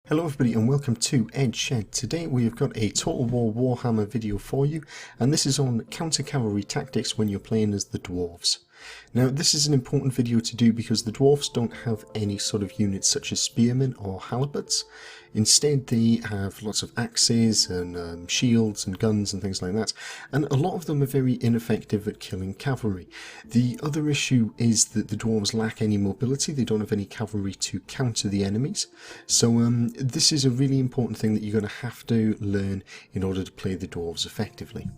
Hello everybody and welcome to Edge Shed. Today we have got a Total War Warhammer video for you, and this is on counter cavalry tactics when you're playing as the Dwarves. Now this is an important video to do because the Dwarfs don't have any sort of units such as spearmen or halibuts. Instead they have lots of axes and shields and guns and things like that, and a lot of them are very ineffective at killing cavalry. The other issue is that the Dwarves lack any mobility. They don't have any cavalry to counter the enemies, so this is a really important thing that you're going to have to learn in order to play the Dwarves effectively.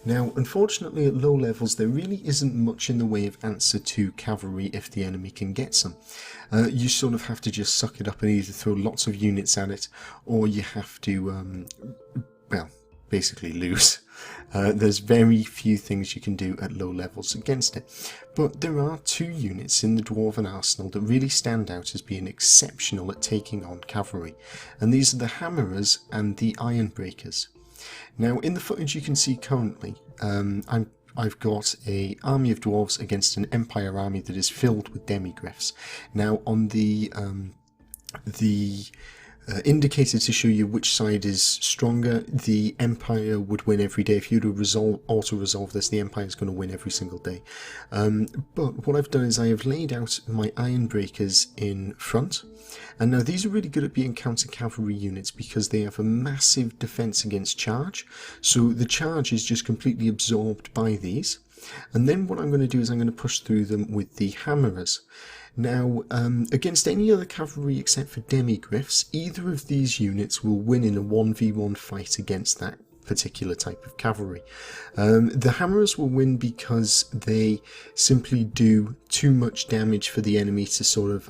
Now unfortunately at low levels there really isn't much in the way of answer to cavalry if the enemy can get some. You sort of have to just suck it up and either throw lots of units at it, or you have to, well, basically lose. There's very few things you can do at low levels against it. But there are two units in the Dwarven arsenal that really stand out as being exceptional at taking on cavalry, and these are the Hammerers and the Ironbreakers. Now in the footage you can see currently, I've got an army of dwarves against an empire army that is filled with demigryphs. Now on the indicator to show you which side is stronger, the Empire would win every day. If you were to auto-resolve this, the Empire is going to win every single day. But what I've done is I have laid out my Ironbreakers in front, and now these are really good at being counter-cavalry units because they have a massive defense against charge, so the charge is just completely absorbed by these. And then what I'm going to do is I'm going to push through them with the Hammerers. Now, against any other cavalry except for demigryphs, either of these units will win in a 1v1 fight against that particular type of cavalry. The Hammerers will win because they simply do too much damage for the enemy to sort of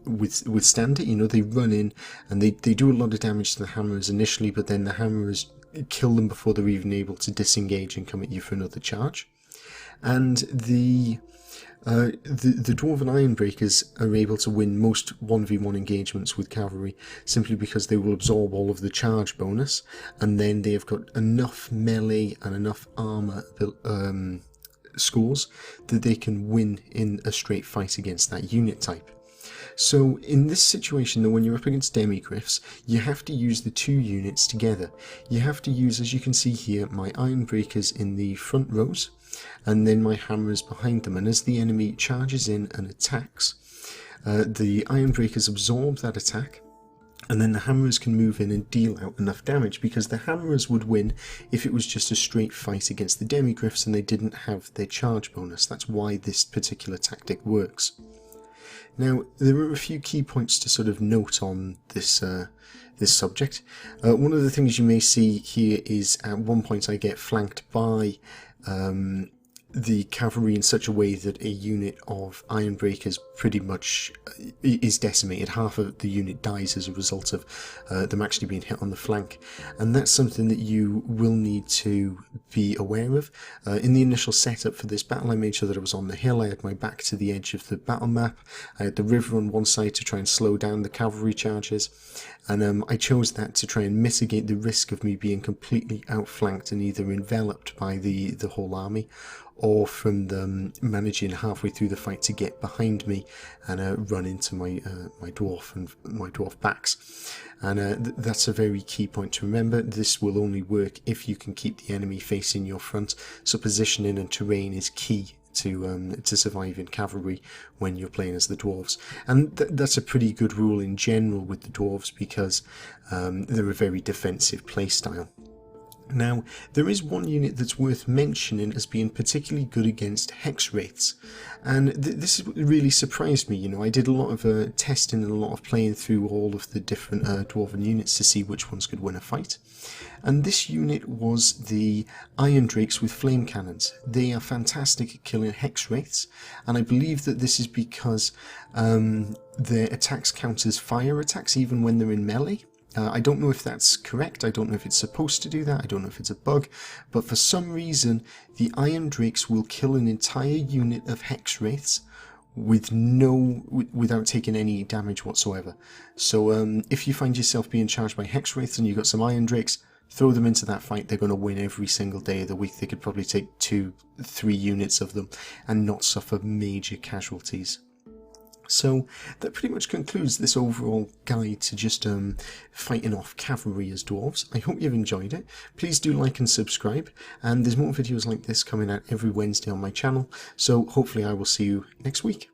withstand it. You know, they run in and they do a lot of damage to the Hammerers initially, but then the Hammerers kill them before they're even able to disengage and come at you for another charge. And the Dwarven Ironbreakers are able to win most 1v1 engagements with cavalry simply because they will absorb all of the charge bonus, and then they have got enough melee and enough armor scores that they can win in a straight fight against that unit type. So in this situation though, when you're up against demigryphs, you have to use the two units together. You have to use, as you can see here, my Ironbreakers in the front rows, and then my Hammerers behind them, and as the enemy charges in and attacks, the Ironbreakers absorb that attack, and then the Hammerers can move in and deal out enough damage, because the Hammerers would win if it was just a straight fight against the demigryphs and they didn't have their charge bonus. That's why this particular tactic works. Now, there are a few key points to sort of note on this this subject. One of the things you may see here is at one point I get flanked by the cavalry in such a way that a unit of Ironbreakers pretty much is decimated. Half of the unit dies as a result of them actually being hit on the flank, and that's something that you will need to be aware of. In the initial setup for this battle I made sure that I was on the hill. I had my back to the edge of the battle map. I had the river on one side to try and slow down the cavalry charges, and I chose that to try and mitigate the risk of me being completely outflanked and either enveloped by the whole army, or from them managing halfway through the fight to get behind me and run into my dwarf and my dwarf backs. And that's a very key point to remember. This will only work if you can keep the enemy facing your front, so positioning and terrain is key to surviving cavalry when you're playing as the dwarves. And that's a pretty good rule in general with the dwarves, because they're a very defensive playstyle. Now, there is one unit that's worth mentioning as being particularly good against hex wraiths, and this really surprised me. You know, I did a lot of testing and a lot of playing through all of the different dwarven units to see which ones could win a fight, and this unit was the Iron Drakes with flame cannons. They are fantastic at killing hex wraiths, and I believe that this is because their attacks count as fire attacks even when they're in melee. I don't know if that's correct, I don't know if it's supposed to do that, I don't know if it's a bug, but for some reason the Iron Drakes will kill an entire unit of hex wraiths without taking any damage whatsoever. So if you find yourself being charged by hex wraiths and you've got some Iron Drakes, throw them into that fight. They're going to win every single day of the week. They could probably take 2-3 units of them and not suffer major casualties. So that pretty much concludes this overall guide to just fighting off cavalry as dwarves. I hope you've enjoyed it. Please do like and subscribe, and there's more videos like this coming out every Wednesday on my channel, so hopefully I will see you next week.